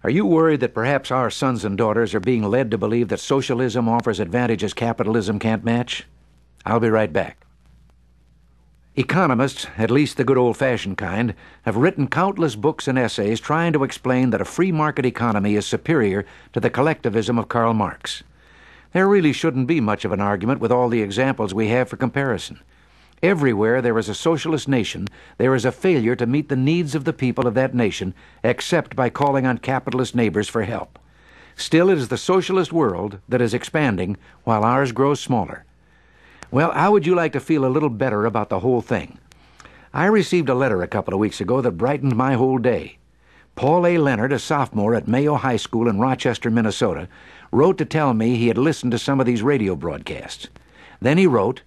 Are you worried that perhaps our sons and daughters are being led to believe that socialism offers advantages capitalism can't match? I'll be right back. Economists, at least the good old-fashioned kind, have written countless books and essays trying to explain that a free market economy is superior to the collectivism of Karl Marx. There really shouldn't be much of an argument with all the examples we have for comparison. Everywhere there is a socialist nation, there is a failure to meet the needs of the people of that nation, except by calling on capitalist neighbors for help. Still, it is the socialist world that is expanding while ours grows smaller. Well, how would you like to feel a little better about the whole thing? I received a letter a couple of weeks ago that brightened my whole day. Paul A. Leonard, a sophomore at Mayo High School in Rochester, Minnesota, wrote to tell me he had listened to some of these radio broadcasts. Then he wrote,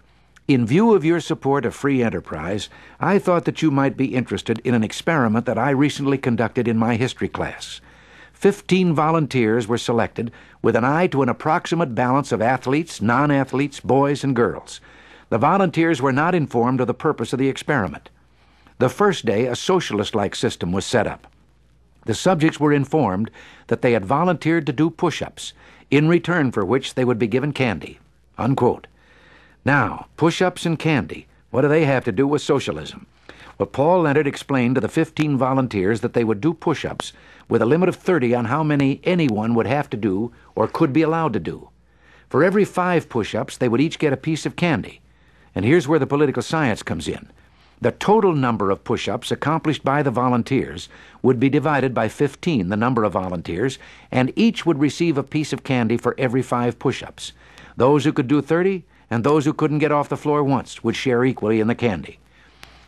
"In view of your support of free enterprise, I thought that you might be interested in an experiment that I recently conducted in my history class. 15 volunteers were selected with an eye to an approximate balance of athletes, non-athletes, boys, and girls. The volunteers were not informed of the purpose of the experiment. The first day, a socialist-like system was set up. The subjects were informed that they had volunteered to do push-ups, in return for which they would be given candy." Unquote. Now, push-ups and candy, what do they have to do with socialism? Well, Paul Leonard explained to the 15 volunteers that they would do push-ups with a limit of 30 on how many anyone would have to do or could be allowed to do. For every 5 push-ups, they would each get a piece of candy. And here's where the political science comes in. The total number of push-ups accomplished by the volunteers would be divided by 15, the number of volunteers, and each would receive a piece of candy for every 5 push-ups. Those who could do 30 and those who couldn't get off the floor once would share equally in the candy.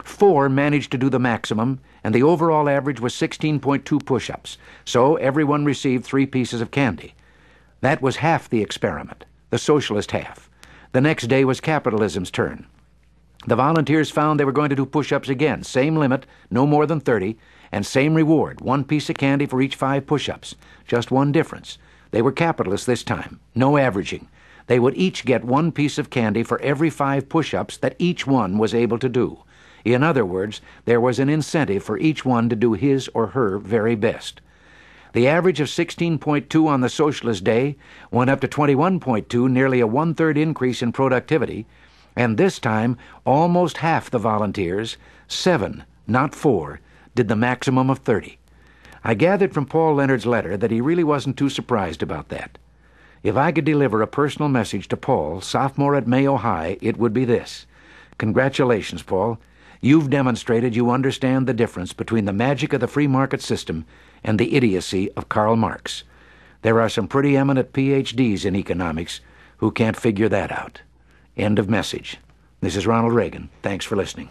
4 managed to do the maximum, and the overall average was 16.2 push-ups, so everyone received 3 pieces of candy. That was half the experiment, the socialist half. The next day was capitalism's turn. The volunteers found they were going to do push-ups again, same limit, no more than 30, and same reward, 1 piece of candy for each 5 push-ups. Just one difference. They were capitalists this time, no averaging. They would each get 1 piece of candy for every 5 push-ups that each one was able to do. In other words, there was an incentive for each one to do his or her very best. The average of 16.2 on the socialist day went up to 21.2, nearly a 1/3 increase in productivity, and this time almost half the volunteers, 7, not 4, did the maximum of 30. I gathered from Paul Leonard's letter that he really wasn't too surprised about that. If I could deliver a personal message to Paul, sophomore at Mayo High, it would be this. Congratulations, Paul. You've demonstrated you understand the difference between the magic of the free market system and the idiocy of Karl Marx. There are some pretty eminent PhDs in economics who can't figure that out. End of message. This is Ronald Reagan. Thanks for listening.